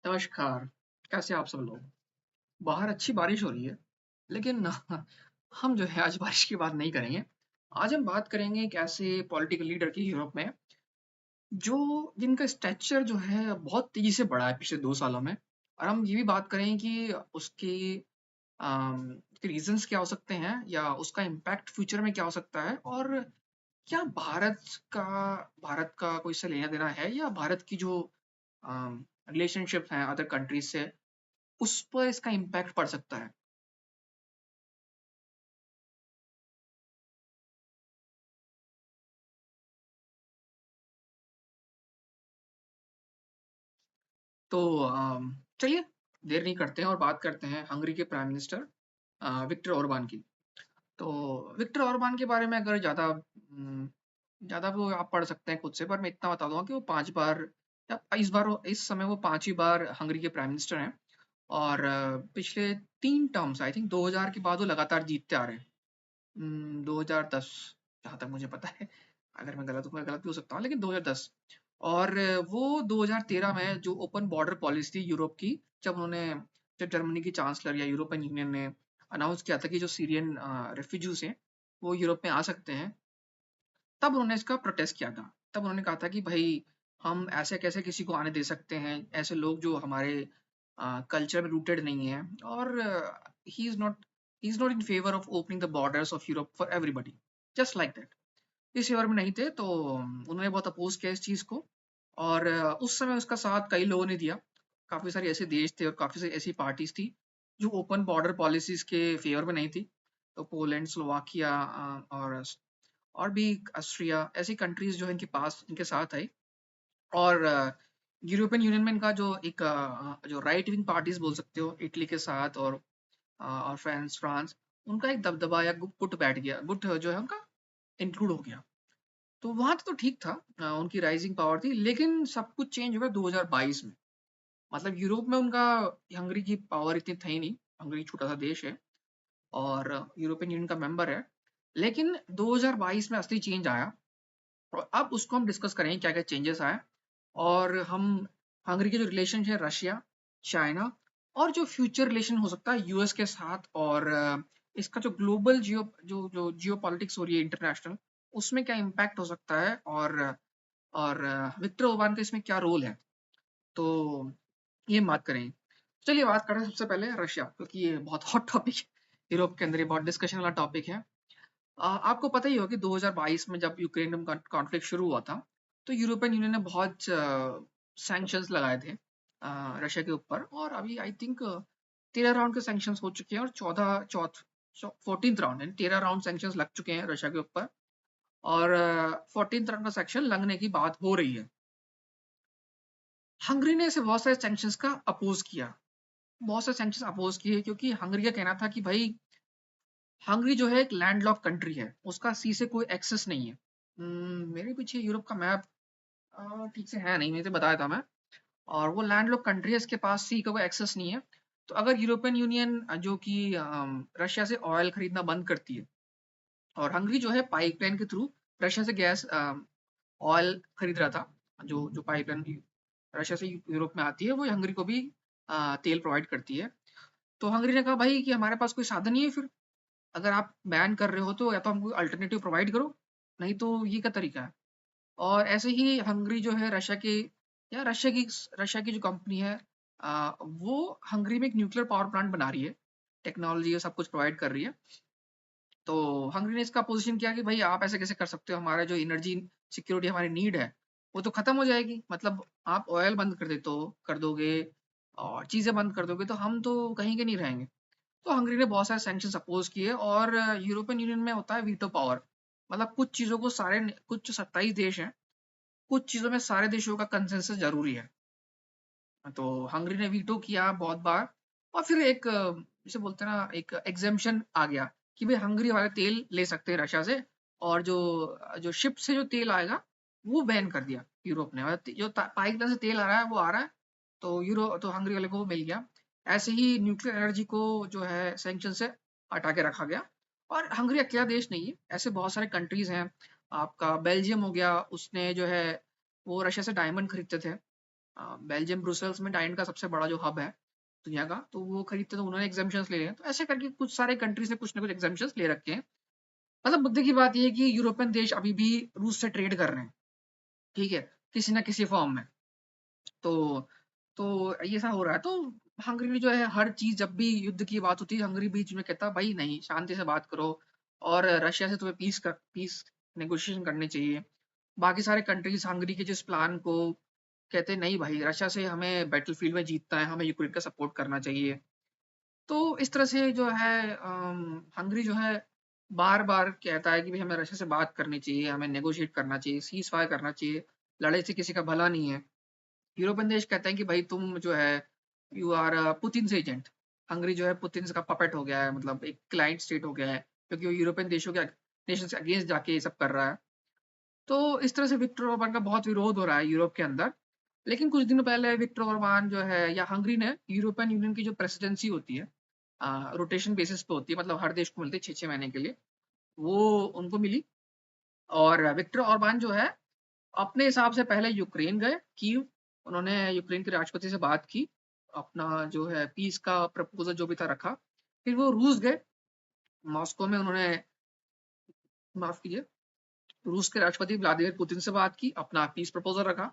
नमस्कार, कैसे हैं आप सब लोग? बाहर अच्छी बारिश हो रही है, लेकिन हम जो है आज बारिश की बात नहीं करेंगे। आज हम बात करेंगे एक ऐसे पॉलिटिकल लीडर की यूरोप में, जो जिनका स्टैचर जो है बहुत तेज़ी से बढ़ा है पिछले 2 सालों में और हम ये भी बात करेंगे कि उसकी रीज़न्स क्या हो सकते हैं या उसका इम्पैक्ट फ्यूचर में क्या हो सकता है और क्या का भारत का कोई इससे लेना-देना है या भारत की जो रिलेशनशिप हैं अदर कंट्रीज़ से उस पर इसका इम्पैक्ट पड़ सकता है। तो चलिए देर नहीं करते हैं और बात करते हैं हंगरी के प्राइम मिनिस्टर विक्टर ओरबान की। तो विक्टर ओरबान के बारे में अगर ज़्यादा वो आप पढ़ सकते हैं खुद से, पर मैं इतना बता दूँगा कि वो 5 बार या इस समय वो 5 ही बार हंगरी के प्राइम मिनिस्टर हैं और पिछले 3 टर्म्स आई थिंक 2000 के बाद वो लगातार जीतते आ रहे हैं। 2010 जहाँ तक मुझे पता है, अगर मैं गलत हूँ मैं गलत भी हो सकता हूँ, लेकिन 2010 और वो 2013 में जो ओपन बॉर्डर पॉलिसी थी यूरोप की, जब जर्मनी की चांसलर या यूरोपियन यूनियन ने अनाउंस किया था कि जो सीरियन रेफ्यूजीज हैं वो यूरोप में आ सकते हैं, तब उन्होंने इसका प्रोटेस्ट किया था। तब उन्होंने कहा था कि भाई हम ऐसे कैसे किसी को आने दे सकते हैं, ऐसे लोग जो हमारे कल्चर में रूटेड नहीं है और he is not he is not in favour of opening the borders of Europe for everybody, just like that. इस फेवर में नहीं थे, तो उन्होंने बहुत अपोज किया इस चीज को और उस समय उसका साथ कई लोगों ने दिया। काफी सारे ऐसे देश थे और काफी सारी ऐसी पार्टीज थी जो ओपन बॉर्डर पॉलिसीज के फेवर में नहीं थी। तो पोलैंड, स्लोवाकिया और भी ऑस्ट्रिया, ऐसी कंट्रीज जो इनके पास इनके साथ आई और यूरोपियन यूनियन में इनका जो राइट विंग पार्टीज बोल सकते हो, इटली के साथ और फ्रांस फ्रांस उनका एक दबदबा या गुट बैठ गया, गुट जो है उनका इंक्लूड हो गया। तो वहां तो ठीक था, उनकी राइजिंग पावर थी, लेकिन सब कुछ चेंज हुआ 2022 में। मतलब यूरोप में उनका हंगरी की पावर इतनी थी नहीं, हंगरी छोटा सा देश है और यूरोपियन यूनियन का मेंबर है, लेकिन 2022 में असली चेंज आया और अब उसको हम डिस्कस करेंगे क्या क्या चेंजेस आए और हम हंगरी के जो रिलेशन है रशिया, चाइना और जो फ्यूचर रिलेशन हो सकता है यूएस के साथ और इसका जो ग्लोबल जियो पॉलिटिक्स हो रही है इंटरनेशनल, उसमें क्या इम्पैक्ट हो सकता है और विक्टर ओरबान का इसमें क्या रोल है, तो ये हम बात करेंगे। चलिए बात करें सबसे पहले रशिया, क्योंकि ये बहुत हॉट टॉपिक है, यूरोप के अंदर ये बहुत डिस्कशन वाला टॉपिक है। आपको पता ही होगा कि 2022 में जब यूक्रेन में कॉन्फ्लिक्ट शुरू हुआ था, तो यूरोपियन यूनियन ने बहुत सैंक्शंस लगाए थे रशिया के ऊपर और अभी आई थिंक 13 राउंड के सैंक्शंस हो चुके हैं और 14th राउंड यानी 13 राउंड सैंक्शंस लग चुके हैं रशिया के ऊपर और 14th राउंड का सेक्शन लगने की बात हो रही है। हंगरी ने ऐसे बहुत सारे सैंक्शंस का अपोज किया, बहुत सारे सैंक्शंस अपोज किए क्योंकि हंगरी का कहना था कि भाई हंगरी जो है एक लैंडलॉक कंट्री है, उसका सी से कोई एक्सेस नहीं है। मेरे पीछे यूरोप का मैप ठीक से है नहीं, नहीं तो बताया था मैं। और वो लैंडलॉक कंट्री है, इसके पास सी का कोई एक्सेस नहीं है। तो अगर यूरोपियन यूनियन जो कि रशिया से ऑयल खरीदना बंद करती है और हंगरी जो है पाइपलाइन के थ्रू रशिया से गैस ऑयल खरीद रहा था, जो जो पाइपलाइन रशिया से यूरोप में आती है वो हंगरी को भी तेल प्रोवाइड करती है। तो हंगरी ने कहा भाई कि हमारे पास कोई साधन नहीं है, फिर अगर आप बैन कर रहे हो तो या तो हमको अल्टरनेटिव प्रोवाइड करो, नहीं तो ये क्या तरीका है। और ऐसे ही हंगरी जो है रशिया की जो कंपनी है वो हंगरी में एक न्यूक्लियर पावर प्लांट बना रही है, टेक्नोलॉजी ये सब कुछ प्रोवाइड कर रही है। तो हंगरी ने इसका पोजीशन किया कि भाई आप ऐसे कैसे कर सकते हो, हमारा जो एनर्जी सिक्योरिटी हमारी नीड है वो तो खत्म हो जाएगी, मतलब आप ऑयल बंद कर दोगे और चीजें बंद कर दोगे तो हम तो कहीं के नहीं रहेंगे। तो हंगरी ने बहुत सारे सैंक्शन अपोज किए और यूरोपियन यूनियन में होता है वीटो पावर, मतलब कुछ चीजों को कुछ 27 देश हैं, कुछ चीजों में सारे देशों का कंसेंसस जरूरी है। तो हंगरी ने वीटो किया बहुत बार और फिर जिसे बोलते हैं ना, एक एग्जेम्पशन आ गया कि भाई हंगरी वाले तेल ले सकते हैं रशिया से और जो जो शिप से जो तेल आएगा वो बैन कर दिया यूरोप ने, और जो पाइपलाइन से तेल आ रहा है वो आ रहा है, तो हंगरी वाले को वो मिल गया। ऐसे ही न्यूक्लियर एनर्जी को जो है सैंक्शन से हटा के रखा गया। और हंगरी अकेला देश नहीं है, ऐसे बहुत सारे कंट्रीज हैं। आपका बेल्जियम हो गया, उसने जो है वो रशिया से डायमंड खरीदते थे बेल्जियम ब्रुसेल्स में डाइंड का सबसे बड़ा जो हब है दुनिया का, तो वो खरीदते, तो उन्होंने एग्जामिशंस ले लिए हैं। तो ऐसे करके कुछ सारे कंट्रीज ने कुछ ना कुछ एग्जामिशंस ले रखे हैं। मतलब मुद्दे की बात ये है कि यूरोपियन देश अभी भी रूस से ट्रेड कर रहे हैं, ठीक है, किसी ना किसी फॉर्म में। तो ये ऐसा हो रहा है। तो हंगरी जो है, हर चीज जब भी युद्ध की बात होती है, हंगरी बीच में कहता भाई नहीं, शांति से बात करो, और रशिया से तुम्हें पीस नेगोशिएशन करनी चाहिए। बाकी सारे कंट्रीज हंगरी के जिस प्लान को कहते हैं, नहीं भाई, रशिया से हमें बैटलफील्ड में जीतना है, हमें यूक्रेन का सपोर्ट करना चाहिए। तो इस तरह से जो है हंगरी जो है बार बार कहता है कि भाई हमें रशिया से बात करनी चाहिए, हमें नेगोशिएट करना चाहिए, सीज फायर करना चाहिए, लड़ाई से किसी का भला नहीं है। यूरोपियन देश कहते हैं कि भाई तुम जो है यू आर पुतिन से एजेंट। हंगरी जो है पुतिन का पपेट हो गया है, मतलब एक क्लाइंट स्टेट हो गया है, क्योंकि वो यूरोपियन देशों के नेशन से अगेंस्ट जाके ये सब कर रहा है। तो इस तरह से विक्टर ओरबान का बहुत विरोध हो रहा है यूरोप के अंदर। लेकिन कुछ दिनों पहले विक्टर ओरबान जो है, या हंगरी ने यूरोपियन यूनियन की जो प्रेसिडेंसी होती है, रोटेशन बेसिस पे होती है, मतलब हर देश को मिलती है 6-6 महीने के लिए, वो उनको मिली। और विक्टर ओरबान जो है अपने हिसाब से पहले यूक्रेन गए, कीव, उन्होंने यूक्रेन के राष्ट्रपति से बात की, अपना जो है पीस का प्रपोजल जो भी था रखा। फिर वो रूस गए, मॉस्को में उन्होंने, माफ कीजिए, रूस के राष्ट्रपति व्लादिमीर पुतिन से बात की, अपना पीस प्रपोजल रखा।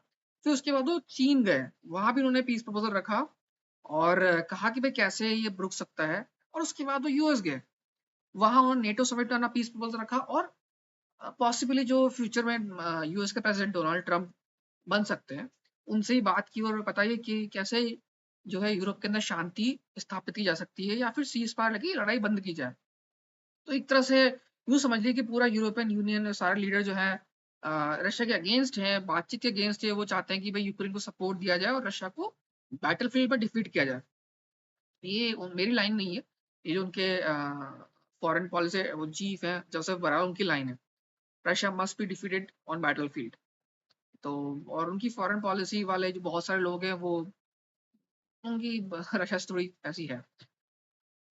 फिर उसके बाद वो चीन गए, वहां भी उन्होंने पीस प्रपोजल रखा, और कहा कि भाई कैसे ये रुक सकता है। और उसके बाद वो यूएस गए, वहां उन्होंने नेटो समिट में अपना पीस प्रपोजल रखा, और पॉसिबली जो फ्यूचर में यूएस के प्रेसिडेंट डोनाल्ड ट्रंप बन सकते हैं, उनसे ही बात की और बताइए कि कैसे जो है यूरोप के अंदर शांति स्थापित की जा सकती है, या फिर सीज फायर लगी लड़ाई बंद की जाए। तो एक तरह से यूँ समझ लीजिए कि पूरा यूरोपियन यूनियन, सारे लीडर जो है रशिया के अगेंस्ट हैं, बातचीत के अगेंस्ट है। वो चाहते हैं कि भाई यूक्रेन को सपोर्ट दिया जाए और रशिया को बैटलफील्ड पर डिफीट किया जाए। ये मेरी लाइन नहीं है, ये जो उनके फॉरेन पॉलिसी वो चीफ है जोसेफ बराल, उनकी लाइन है, Russia must be defeated on battlefield. तो और उनकी फॉरेन पॉलिसी वाले जो बहुत सारे लोग हैं, वो उनकी रशिया से थोड़ी ऐसी है।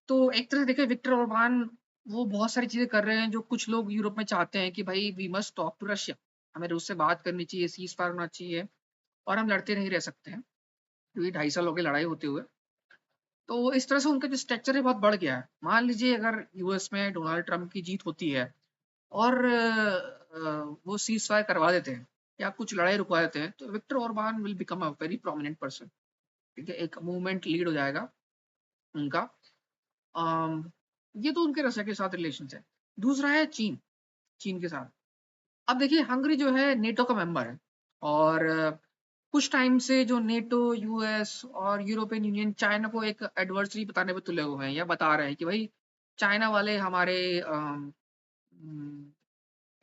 तो एक तरह से देखिए विक्टर ओरबान वो बहुत सारी चीजें कर रहे हैं जो कुछ लोग यूरोप में चाहते हैं कि भाई we must talk to Russia, हमें रूस से बात करनी चाहिए, सीज फायर होना चाहिए, और हम लड़ते नहीं रह सकते हैं, क्योंकि 2.5 साल हो गए लड़ाई होते हुए। तो इस तरह से उनका जो स्ट्रक्चर है बहुत बढ़ गया है। मान लीजिए अगर यूएस में डोनाल्ड ट्रंप की जीत होती है, और वो सीज फायर करवा देते हैं या कुछ लड़ाई रुकवा देते हैं, तो Viktor Orban will become a very prominent person. ठीक है, एक मूवमेंट लीड हो जाएगा उनका। अम, ये तो उनके रशिया के साथ रिलेशन है। दूसरा है चीन, चीन के साथ। अब देखिए हंगरी जो है नेटो का मेंबर है, और कुछ टाइम से जो नेटो, यूएस और यूरोपियन यूनियन चाइना को एक एडवर्सरी बताने पे तुले हुए हैं, या बता रहे हैं कि भाई चाइना वाले हमारे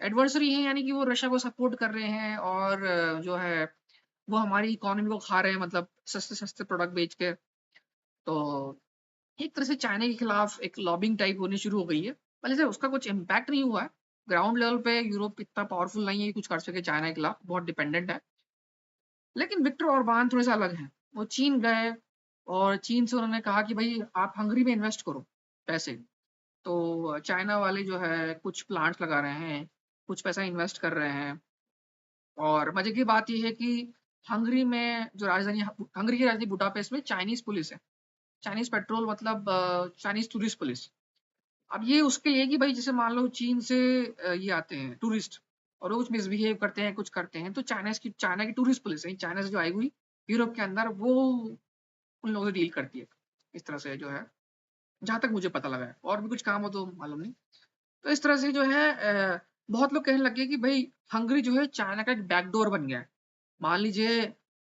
एडवर्सरी हैं, यानी कि वो रशिया को सपोर्ट कर रहे हैं, और जो है वो हमारी इकोनॉमी को खा रहे हैं, मतलब सस्ते सस्ते प्रोडक्ट बेच के। तो एक तरह से चाइना के खिलाफ एक लॉबिंग टाइप होनी शुरू हो गई है। भले से उसका कुछ इम्पैक्ट नहीं हुआ है, ग्राउंड लेवल पे यूरोप इतना पावरफुल नहीं है कि कुछ कर सके चाइना के खिलाफ, बहुत डिपेंडेंट है। लेकिन विक्टर ओरबान थोड़े से अलग हैं। वो चीन गए, और चीन से उन्होंने कहा कि भाई आप हंगरी में इन्वेस्ट करो पैसे। तो चाइना वाले जो है कुछ प्लांट्स लगा रहे हैं, कुछ पैसा इन्वेस्ट कर रहे हैं। और मजे की बात यह है कि हंगरी में जो राजधानी, हंगरी की राजधानी बुडापेस्ट में चाइनीज पुलिस है, चाइनीज पेट्रोल, मतलब चाइनीज टूरिस्ट पुलिस। अब ये उसके लिए कि भाई जैसे मान लो चीन से ये आते हैं टूरिस्ट, और वो कुछ मिसबिहेव करते हैं, कुछ करते हैं, तो चाइना की टूरिस्ट पुलिस है, चाइना से जो आई हुई यूरोप के अंदर, वो उन लोगों से डील करती है। इस तरह से जो है, जहां तक मुझे पता लगा है, और भी कुछ काम हो तो मालूम नहीं। तो इस तरह से जो है बहुत लोग कहने लगे कि भाई हंगरी जो है चाइना का एक बैकडोर बन गया है। मान लीजिए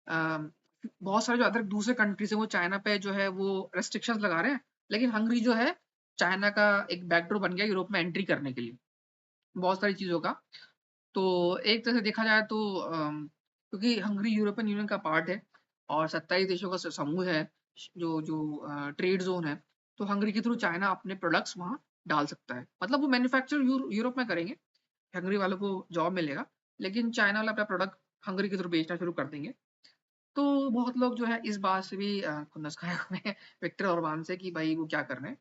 बहुत सारे जो अदर दूसरे कंट्रीज है, वो चाइना पे जो है वो रेस्ट्रिक्शंस लगा रहे हैं, लेकिन हंगरी जो है चाइना का एक बैकडोर बन गया यूरोप में एंट्री करने के लिए, बहुत सारी चीजों का। तो एक तरह से देखा जाए तो क्योंकि हंगरी यूरोपियन यूनियन का पार्ट है, और 27 देशों का समूह है, जो जो ट्रेड जोन है, तो हंगरी के थ्रू चाइना अपने प्रोडक्ट्स वहां डाल सकता है। मतलब वो मैन्युफैक्चर यूरोप में करेंगे, हंगरी वालों को जॉब मिलेगा, लेकिन चाइना वाले अपना प्रोडक्ट हंगरी के थ्रू बेचना शुरू कर देंगे। तो बहुत लोग जो है इस बात से भी खुन्नस खाए हुए हैं विक्टर ओरबान से, कि भाई वो क्या कर रहे हैं।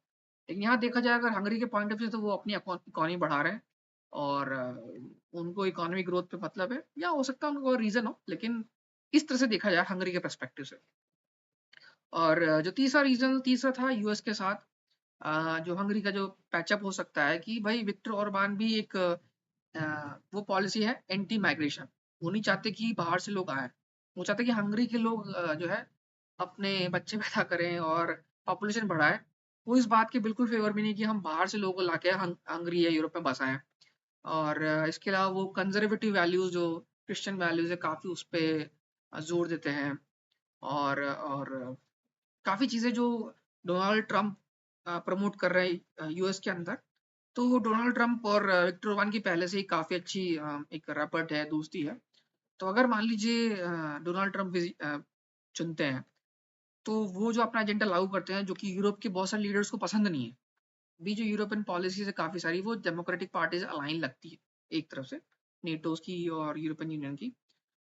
लेकिन यहाँ देखा जाए अगर हंगरी के पॉइंट ऑफ व्यू से, तो वो अपनी इकोनॉमी बढ़ा रहे हैं, और उनको इकोनॉमिक ग्रोथ पे मतलब है, या हो सकता है उनको रीजन हो, लेकिन इस तरह से देखा जाए हंगरी के पर्सपेक्टिव से। और जो तीसरा था यूएस के साथ, जो हंगरी का जो पैचअप हो सकता है कि भाई विक्टर ओरबान भी एक वो पॉलिसी है एंटी माइग्रेशन। वो नहीं चाहते कि बाहर से लोग आए, वो चाहते कि हंगरी के लोग जो है अपने बच्चे पैदा करें और पॉपुलेशन बढ़ाए। वो इस बात के बिल्कुल फेवर में नहीं कि हम बाहर से लोगों को लाके हंगरी या यूरोप में बसाएं। और इसके अलावा वो कंजर्वेटिव वैल्यूज जो क्रिश्चियन वैल्यूज है काफी उस पे जोर देते हैं। और काफी चीजें जो डोनाल्ड ट्रम्प प्रमोट कर रहे हैं यूएस के अंदर। तो डोनाल्ड ट्रम्प और विक्टर ओरबान की पहले से ही काफी अच्छी एक रपट है, दोस्ती है। तो अगर मान लीजिए डोनाल्ड ट्रम्प चुनते हैं, तो वो जो अपना एजेंडा लागू करते हैं जो कि यूरोप के बहुत सारे लीडर्स को पसंद नहीं है। भी जो यूरोपियन पॉलिसीज है काफी सारी वो डेमोक्रेटिक पार्टी से अलाइन लगती है एक तरफ से, नेटोस की और यूरोपियन यूनियन की।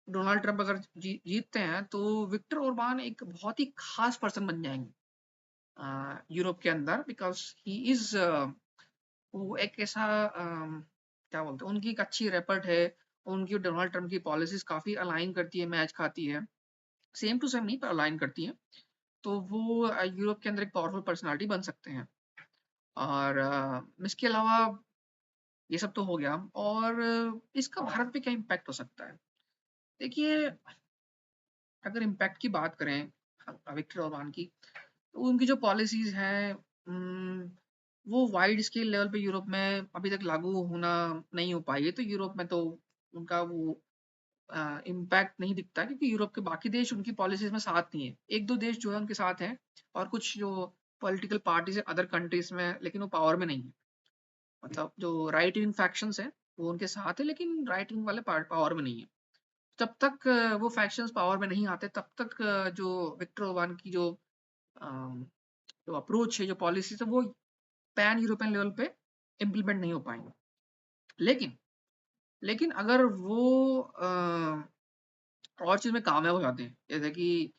डोनाल्ड ट्रम्प अगर जीतते हैं तो विक्टर ओरबान एक बहुत ही खास पर्सन बन जाएंगे यूरोप के अंदर, बिकॉज ही इज वो एक ऐसा क्या बोलते हैं, उनकी एक अच्छी रेपर्ट है। उनकी डोनाल्ड ट्रम्प की पॉलिसीज काफी अलाइन करती है, मैच खाती है, सेम टू सेम नहीं पर अलाइन करती है। तो वो यूरोप के अंदर एक पावरफुल पर्सनालिटी बन सकते हैं। और इसके अलावा ये सब तो हो गया। और इसका भारत पे क्या इम्पैक्ट हो सकता है? देखिए, अगर इम्पैक्ट की बात करें विक्टर ओरबान की, तो उनकी जो पॉलिसीज हैं वो वाइड स्केल लेवल पे यूरोप में अभी तक लागू होना नहीं हो पाई है। तो यूरोप में तो उनका वो इम्पैक्ट नहीं दिखता, क्योंकि यूरोप के बाकी देश उनकी पॉलिसीज में साथ नहीं है। एक दो देश जो है उनके साथ हैं, और कुछ जो पॉलिटिकल पार्टीज है अदर कंट्रीज में, लेकिन वो पावर में नहीं है। मतलब जो राइट विंग फैक्शंस है वो उनके साथ है, लेकिन राइट विंग वाले पावर में नहीं है। जब तक वो फैक्शंस पावर में नहीं आते तब तक जो विक्टर ओरबान की अम, जो अप्रोच है, जो पॉलिसी है, वो पैन यूरोपियन लेवल पे इम्प्लीमेंट नहीं हो पाएंगे। लेकिन लेकिन अगर वो और चीज में कामयाब हो जाते हैं, जैसे कि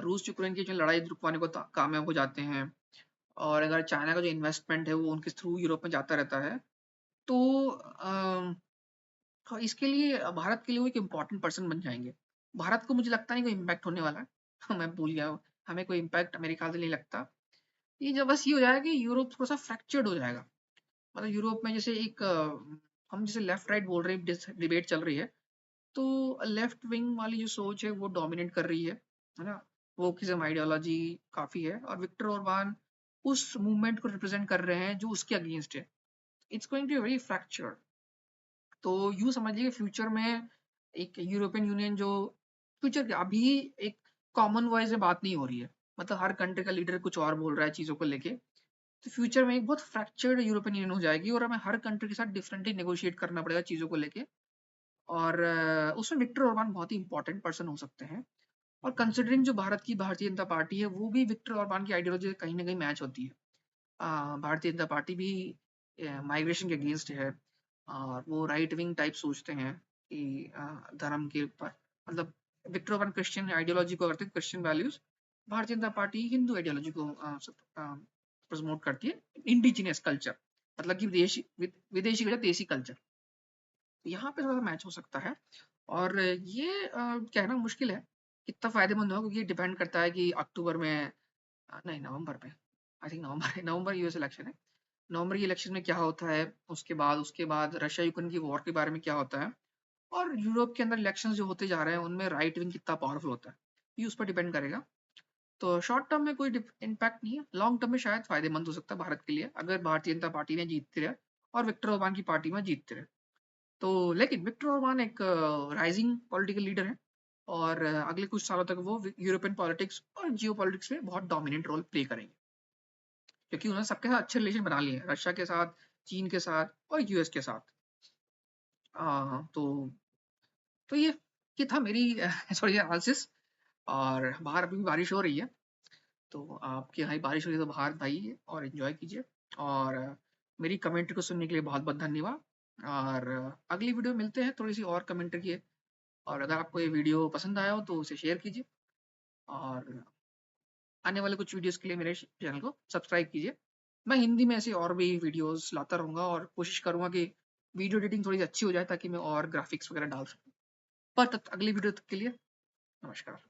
रूस यूक्रेन की जो लड़ाई रुकवाने को कामयाब हो जाते हैं, और अगर चाइना का जो इन्वेस्टमेंट है वो उनके थ्रू यूरोप में जाता रहता है, तो हाँ, इसके लिए भारत के लिए वो एक इम्पोर्टेंट पर्सन बन जाएंगे। भारत को मुझे लगता नहीं कोई इम्पैक्ट होने वाला है। मैं भूल गया, हमें कोई इम्पैक्ट मेरे ख्याल से नहीं लगता। ये जब बस ये हो जाएगा कि यूरोप थोड़ा सा फ्रैक्चर्ड हो जाएगा। मतलब यूरोप में जैसे एक हम जैसे लेफ्ट राइट बोल रहे हैं, डिबेट चल रही है, तो लेफ्ट विंग वाली जो सोच है वो डोमिनेट कर रही है ना। वोकिज्म आइडियोलॉजी काफी है, और विक्टर ओरबान उस मूवमेंट को रिप्रेजेंट कर रहे हैं जो उसके अगेंस्ट है। It's going to be very fractured. तो यूँ समझिए फ्यूचर में एक यूरोपियन यूनियन जो फ्यूचर के अभी एक कॉमन वॉइस में बात नहीं हो रही है। मतलब हर कंट्री का लीडर कुछ और बोल रहा है चीजों को लेके। तो फ्यूचर में एक बहुत फ्रैक्चर्ड यूरोपियन यूनियन हो जाएगी, और हमें हर कंट्री के साथ डिफरेंटली नेगोशिएट करना पड़ेगा चीजों को लेके। और उसमें विक्टर ओरबान बहुत ही इंपॉर्टेंट पर्सन हो सकते हैं। और कंसिडरिंग जो भारत की भारतीय जनता पार्टी है वो भी विक्टर ओरबान की आइडियोलॉजी से कहीं ना कहीं मैच होती है। भारतीय जनता पार्टी भी माइग्रेशन के अगेंस्ट है, और वो राइट विंग टाइप सोचते हैं कि धर्म के ऊपर, मतलब विक्टर ओरबान क्रिश्चियन आइडियोलॉजी को करते हैं, Christian values. Bharatiya Janata party Hindu ideology को प्रमोट करती है, इंडिजिनियस कल्चर, मतलब कि विदेशी विदेशी का देसी कल्चर। यहाँ पे थोड़ा मैच हो सकता है। और ये कहना मुश्किल है कितना फायदेमंद होगा, क्योंकि ये डिपेंड करता है कि अक्टूबर में नहीं नवंबर में, I think November November US election है। नवंबर की इलेक्शन में क्या होता है, उसके बाद रशिया यूक्रेन की वॉर के बारे में क्या होता है, और यूरोप के अंदर इलेक्शंस जो होते जा रहे हैं उनमें राइट विंग कितना पावरफुल होता है, ये उस पर डिपेंड करेगा। तो शॉर्ट टर्म में कोई इम्पैक्ट नहीं है, लॉन्ग टर्म में शायद फायदेमंद हो सकता है भारत के लिए, अगर भारतीय जनता पार्टी में जीतती रहे और विक्टर ओरबान की पार्टी में जीतते रहे। तो लेकिन विक्टर ओरबान एक राइजिंग पॉलिटिकल लीडर है, और अगले कुछ सालों तक वो यूरोपियन पॉलिटिक्स और जियो पॉलिटिक्स में बहुत डोमिनेंट रोल प्ले करेंगे, क्योंकि उन्होंने सबके साथ अच्छे रिलेशन बना लिए हैं, रशिया के साथ, चीन के साथ और यूएस के साथ। तो ये था मेरी थोड़ी एनालिसिस। और बाहर अभी भी बारिश हो रही है, तो आपके यहाँ बारिश हो रही है तो बाहर भाई और एंजॉय कीजिए। और मेरी कमेंट्री को सुनने के लिए बहुत बहुत धन्यवाद। और अगली वीडियो में मिलते हैं थोड़ी सी और कमेंट्री की। और अगर आपको ये वीडियो पसंद आया हो तो उसे शेयर कीजिए, और आने वाले कुछ वीडियोस के लिए मेरे चैनल को सब्सक्राइब कीजिए। मैं हिंदी में ऐसे और भी वीडियोस लाता रहूँगा, और कोशिश करूँगा कि वीडियो एडिटिंग थोड़ी अच्छी हो जाए ताकि मैं और ग्राफिक्स वगैरह डाल सकूँ। पर तब अगली वीडियो तक के लिए नमस्कार।